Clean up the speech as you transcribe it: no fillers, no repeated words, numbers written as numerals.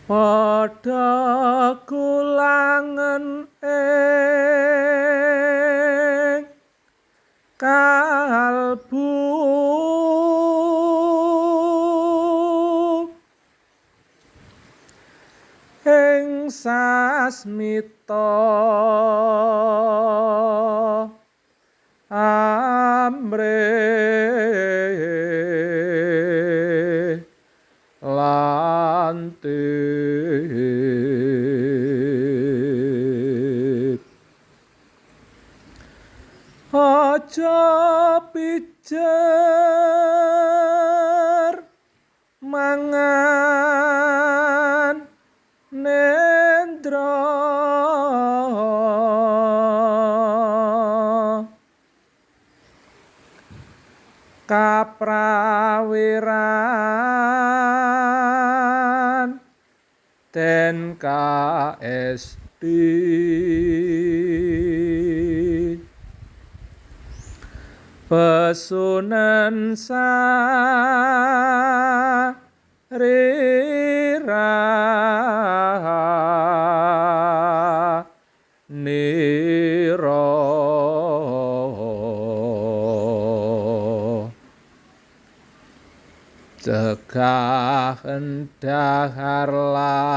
padha kulangen ing kalbu ing sasmita amrih lantip aja pijer mangan nendra kaprawiran den kaesti pesunan sarira niro cegah endahar lan